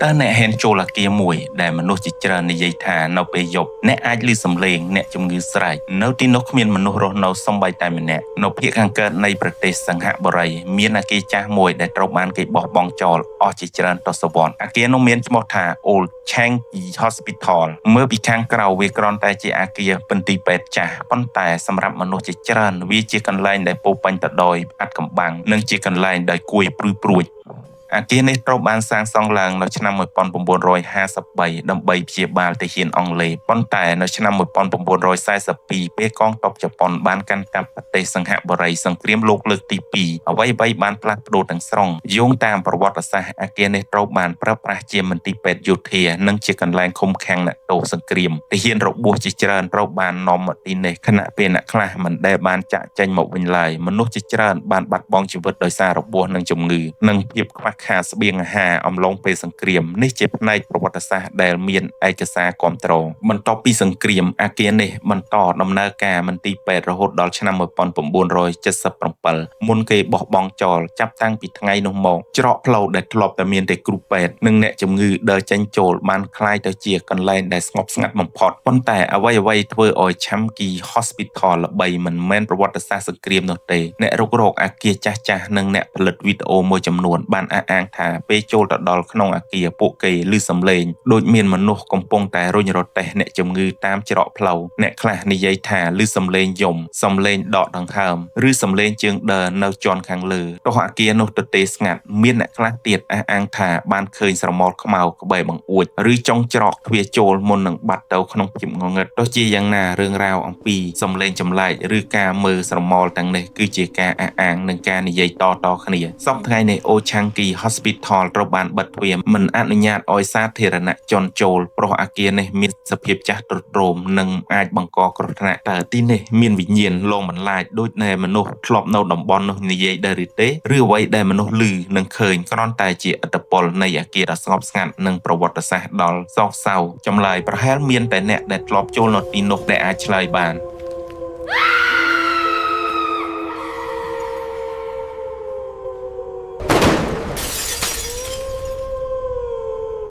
តើអ្នកហ៊ានចូលអាគារមួយដែលមនុស្សជាច្រើននិយាយថានៅពេលយប់អ្នកអាចឮសំឡេងអ្នកជំងឺស្រែកនៅទីនោះគ្មានមនុស្សរស់នៅសូម្បីតែម្នាក់នៅភាគខាងកើតនៃប្រទេសសង្ហបុរីមានអាគារចាស់មួយដែលត្រូវបានគេបោះបង់ចោលអស់ជាច្រើនទសវត្សរ៍អាគារនោះមានឈ្មោះថា Old Changi Hospital មើលពីខាងក្រៅវាគ្រាន់តែជាអាគារបន្ទីពេទ្យចាស់ប៉ុន្តែសម្រាប់មនុស្សជាច្រើនវាជាកន្លែងដែលពោរពេញទៅដោយអាថ៌កំបាំងនិងជាកន្លែងដែលគួរឲ្យព្រឺព្រួចអាគារនេះត្រូវបានសាងសង់ឡើងនៅឆ្នាំ1953ដើម្បីព្យាបាលទាហានអង់គ្លេសប៉ុន្តែនៅឆ្នាំ1942ពេលកងទ័ពជប៉ុនបានកាន់កាប់ប្រទេសសង្ហបុរីសង្គ្រាមលោកលើកទី2អ្វីៗបានផ្លាស់ប្ដូរទាំងស្រុងយោងតាមប្រវត្តិសាស្ត្រអាគារនេះត្រូវបានប្រើប្រាស់ជាមន្ទីរពេទ្យយោធានិងជាកន្លែងឃុំឃាំងអ្នកទោសសង្គ្រាមទាហានរបួសជាច្រើនត្រូវបាននាំមកទីនេះខណៈពេលអ្នកខ្លះមិនដែលបានចាក់ចេញមកវិញឡើយមនុស្សជាច្រើនបានបាត់បង់ជីវិតដោយសាររបួសនិងជំងឺនិងភាពខ្វះខាតស្បៀងអាហារអំឡុងពេលសង្គ្រាមនេះជាផ្នែកប្រវត្តិសាស្ត្រដែលមានឯកសារគាំទ្របន្ទាប់ពីសង្គ្រាមអាគារនេះបន្តដំណើរការមន្ទីរពេទ្យរហូតដល់ឆ្នាំ1977មុនគេបោះបង់ចោលចាប់តាំងពីថ្ងៃនោះមកច្រកផ្លូវដែលធ្លាប់តែមានតែគ្រូពេទ្យនិងអ្នកជំងឺដើរចេញចូលបានคล้ายទៅជាកន្លែងដែលស្ងប់ស្ងាត់បំផុតប៉ុន្តែអ្វីៗធ្វើឲ្យ Changi Hospital ល្បីមិនមែនប្រវត្តិសាស្ត្រសង្គ្រាមនោះទេអ្នករុករកអាគារចាស់ៗនិងអ្នកផលិតវីដេអូមួយចំនួនបានអះអាងថាពេលចូលទៅដល់ក្នុងអាគារពួកគេឮសំឡេងដូចមានមនុស្សកំពុងតែរុញរទេះអ្នកជំងឺតាមច្រកផ្លូវអ្នកខ្លះនិយាយថាឮសំឡេងយំសំឡេងដកដង្ហើមឬសំឡេងជើងដើរនៅជាន់ខាងលើទោះអាគារនោះទទេស្ងាត់មានអ្នកខ្លះទៀតអះអាងថាបានឃើញស្រមោលខ្មៅក្បែរបង្អួចឬចុងច្រកទ្វារចូលមុននឹងបាត់ទៅក្នុងភាពងងឹតទោះជាយ៉ាងណារឿងរ៉ាវអំពីសំឡេងចម្លែកឬការមើលស្រមោលទាំងនេះគឺជាការអះអាងនិងការនិយាយតៗគ្នាសប្តាហ៍ថ្ងៃនេះ Old Changi Hospital ត្រូវបានបិទទ្វារមិនអនុញ្ញាតឲ្យសាធារណជនចូលព្រោះអាគារនេះមានសភាពចាស់ទ្រុឌទ្រោមនិងអាចបង្កគ្រោះថ្នាក់តើទីនេះមានវិញ្ញាណលងបន្លាចដូចដែលមនុស្សធ្លាប់នៅតំបន់នោះនិយាយដែរឬទេឬអ្វីដែលមនុស្សឮនិងឃើញគ្រាន់តែជាឥទ្ធិពលនៃអាគារដ៏ស្ងប់ស្ងាត់និងប្រវត្តិសាស្ត្រដ៏សោកសៅចម្លើយប្រហែលមានតែអ្នកដែលធ្លាប់ចូលនៅទីនោះដែលអាចឆ្លើយបាន